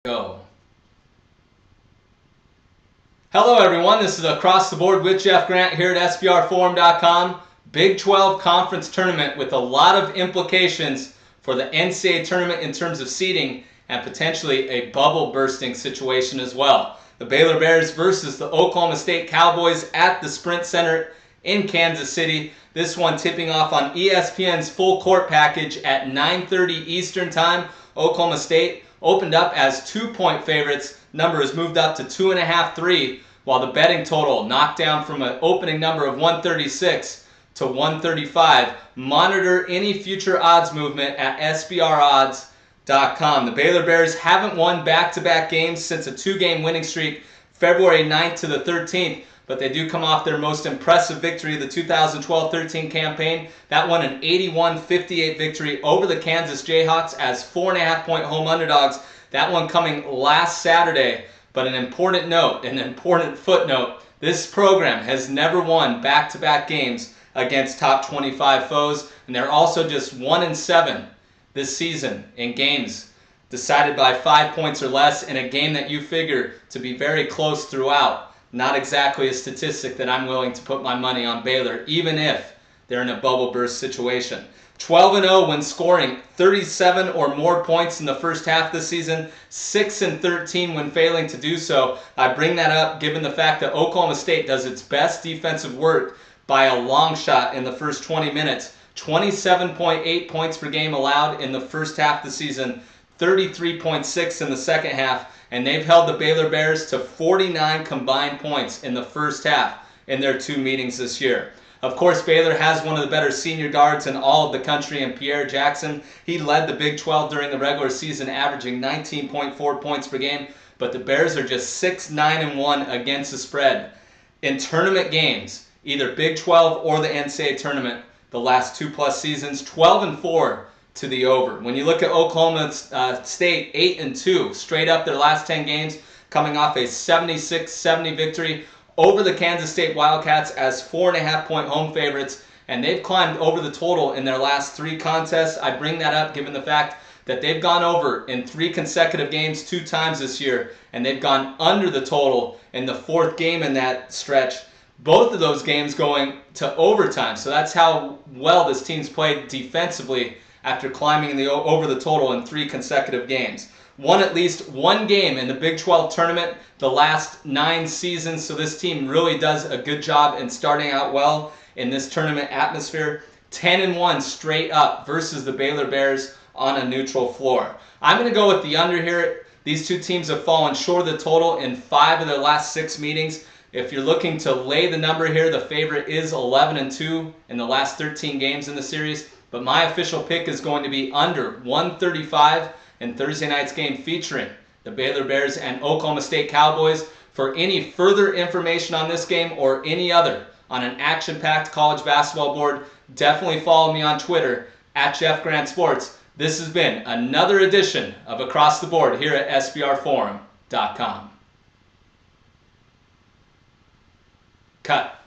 Go. Hello everyone, this is Across the Board with Jeff Grant here at SBRforum.com. Big 12 conference tournament with a lot of implications for the NCAA tournament in terms of seeding and potentially a bubble bursting situation as well. The Baylor Bears versus the Oklahoma State Cowboys at the Sprint Center in Kansas City. This one tipping off on ESPN's full court package at 9:30 Eastern Time. Oklahoma State opened up as 2-point favorites. Number has moved up to 2.5, 3, while the betting total knocked down from an opening number of 136 to 135. Monitor any future odds movement at SBRodds.com. The Baylor Bears haven't won back-to-back games since a 2-game winning streak February 9th to the 13th, but they do come off their most impressive victory of the 2012-13 campaign. That won an 81-58 victory over the Kansas Jayhawks as 4.5-point home underdogs. That one coming last Saturday. But an important note, an important footnote, this program has never won back-to-back games against top 25 foes, and they're also just 1-7 this season in games decided by 5 points or less in a game that you figure to be very close throughout. Not exactly a statistic that I'm willing to put my money on Baylor, even if they're in a bubble burst situation. 12-0 when scoring 37 or more points in the first half this season, 6-13 when failing to do so. I bring that up given the fact that Oklahoma State does its best defensive work by a long shot in the first 20 minutes. 27.8 points per game allowed in the first half of the season, 33.6 in the second half, and they've held the Baylor Bears to 49 combined points in the first half in their 2 meetings this year. Of course, Baylor has one of the better senior guards in all of the country in Pierre Jackson. He led the Big 12 during the regular season, averaging 19.4 points per game, but the Bears are just 6-9-1 against the spread. In tournament games, either Big 12 or the NCAA tournament, the last 2+ seasons, 12-4 to the over. When you look at Oklahoma State, 8-2, straight up their last 10 games, coming off a 76-70 victory over the Kansas State Wildcats as 4.5-point home favorites, and they've climbed over the total in their last 3 contests. I bring that up given the fact that they've gone over in 3 consecutive games 2 times this year, and they've gone under the total in the 4th game in that stretch. Both of those games going to overtime, so that's how well this team's played defensively after climbing over the total in 3 consecutive games. Won at least 1 game in the Big 12 tournament the last 9 seasons, so this team really does a good job in starting out well in this tournament atmosphere. 10-1 straight up versus the Baylor Bears on a neutral floor. I'm going to go with the under here. These 2 teams have fallen short of the total in 5 of their last 6 meetings. If you're looking to lay the number here, the favorite is 11-2 in the last 13 games in the series, but my official pick is going to be under 135 in Thursday night's game featuring the Baylor Bears and Oklahoma State Cowboys. For any further information on this game or any other on an action-packed college basketball board, definitely follow me on Twitter at Jeff Grant Sports. This has been another edition of Across the Board here at SBRforum.com. Cut.